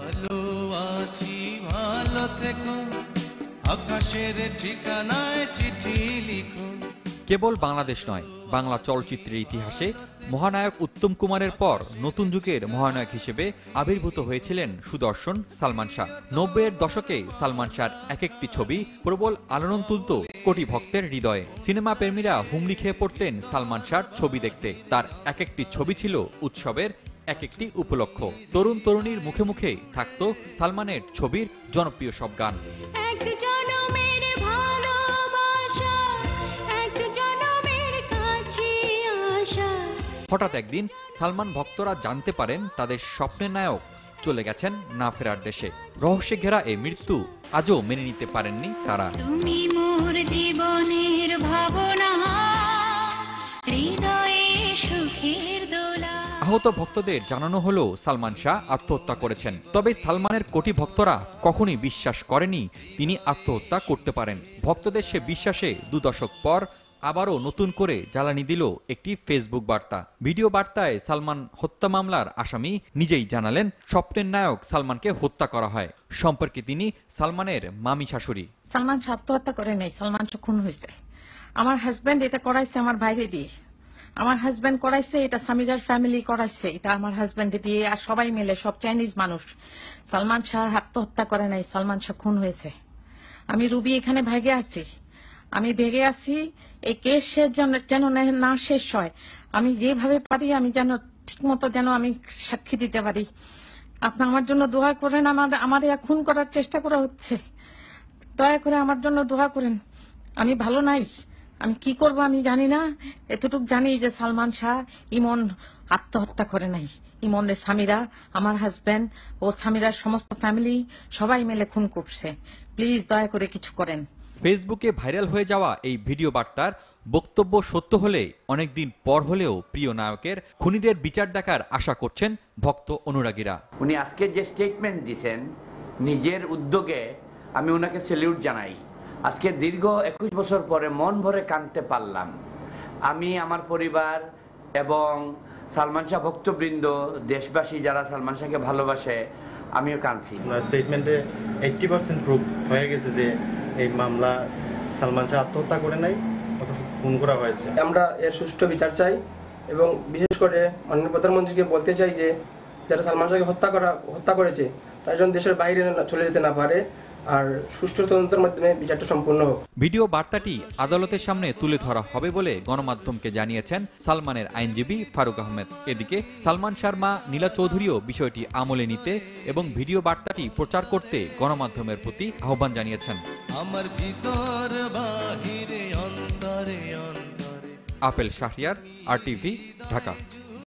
ভালো আছি ভালো থেকো, আকাশের ঠিকানায় চিঠি লিখো। কেবল বাংলাদেশ নয়, বাংলা চলচ্চিত্রের ইতিহাসে মহানায়ক উত্তম কুমারের পর নতুন যুগের মহানায়ক হিসেবে আবির্ভূত হয়েছিলেন সুদর্শন সালমান শাহ। 90-এর দশকে সালমান শাহর এক একটি ছবি প্রবল আলোড়ন তুলত কোটি ভক্তের হৃদয়ে। সিনেমা প্রেমীরা হুমড়ি খেয়ে পড়তেন সালমান শাহর ছবি দেখতে। তার এক একটি ছবি ছিল উৎসবের এক একটি উপলক্ষ। তরুণ তরুণীর মুখে মুখে থাকত সালমানের ছবির জনপ্রিয় সব গান। হঠাৎ একদিন সালমান ভক্তরা জানতে পারেন তাদের স্বপ্নের নায়ক চলে গেছেন না ফেরার দেশে। রহস্যে ঘেরা এই মৃত্যু আজও মেনে নিতে পারেননি তারা। তুমি মোর জীবনের ভাবনা, হৃদয়ে সুখের দোলা। আহত ভক্তদের জানানো হলো সালমান শাহ আত্মহত্যা করেছেন। তবে সালমানের কোটি ভক্তরা কখনোই বিশ্বাস করেনি তিনি আত্মহত্যা করতে পারেন। ভক্তদের সে বিশ্বাসে 2 দশক পর আবারও নতুন করে জ্বালানি দিল একটি ফেসবুক বার্তা। ভিডিও বার্তায় সালমান হত্যা মামলার আসামি নিজেই জানালেন স্বপ্নের নায়ক সালমানকে হত্যা করা হয়। সম্পর্কে তিনি সালমানের মামি শাশুড়ি। সালমান শাহ আত্মহত্যা করে নাই, সালমান শাহ খুন হয়েছে। আমার হাজবেন্ড এটা করাইছে আমার বাইরে দিয়ে। আমার হাজবেন্ড করাইছে এটা, সামিরার ফ্যামিলি করাইছে এটা আমার হাজবেন্ড দিয়ে, আর সবাই মিলে, সব চাইনিজ মানুষ। সালমান শাহ আত্মহত্যা করে নাই, সালমান শাহ খুন হয়েছে। আমি রুবি এখানে ভেগে আছি, আমি ভেগে আছি। এই কেস যেন না শেষ হয়, আমি যেভাবে পারি আমি যেন ঠিক মতো যেন আমি সাক্ষী দিতে পারি। আপনি আমার জন্য দোয়া করেন। আমার খুন করার চেষ্টা করা হচ্ছে, দয়া করে আমার জন্য দোয়া করেন। আমি ভালো নাই, আমি কি করব আমি জানি না। এতটুকু জানি যে সালমান শাহ ইমন আত্মহত্যা করে নাই। ইমনের সামিরা, আমার হাজবেন্ড ও সামিরার সমস্ত ফ্যামিলি সবাই মিলে খুন করছে। প্লিজ দয়া করে কিছু করেন। ফেসবুকে ভাইরাল হয়ে যাওয়া এই ভিডিও বার্তার বক্তব্য সত্য হলে অনেকদিন পর হলেও প্রিয় নায়কের খুনিদের বিচার দেখার আশা করছেন ভক্ত অনুরাগীরা। উনি আজকে যে স্টেটমেন্ট দিয়েছেন নিজের উদ্যোগে, আমি ওনাকে স্যালিউট জানাই। আজকে দীর্ঘ 21 বছর পরে মন ভরে কাঁদতে পারলাম। আমি, আমার পরিবার এবং সালমান শাহ ভক্তবৃন্দ, দেশবাসী যারা সালমান শাহকে ভালোবাসে, আমিও কাঁদছি। স্টেটমেন্টে 80% প্রুফ হয়ে গেছে যে এই মামলা সালমান শাহ আত্মহত্যা করে নাই, খুন করা হয়েছে। আমরা এর সুষ্ঠু বিচার চাই এবং বিশেষ করে মাননীয় প্রধানমন্ত্রীকে বলতে চাই যে যারা সালমান শাহকে হত্যা করেছে তারা যেন দেশের বাইরে চলে যেতে না পারে, আর সুষ্ঠু তদন্তের মাধ্যমে বিচারটা সম্পূর্ণ হোক। ভিডিও বার্তাটি আদালতের সামনে তুলে ধরা হবে বলে গণমাধ্যমকে জানিয়েছেন সালমানের আইনজীবী ফারুক আহমেদ। এদিকে সালমান শাহর মা নীলা চৌধুরীও বিষয়টি আমলে নিতে এবং ভিডিও বার্তাটি প্রচার করতে গণমাধ্যমের প্রতি আহ্বান জানিয়েছেন। আমার ভিতর বাহিরে অন্তরে অন্তরে। Apple Shahriar, RTV, Dhaka.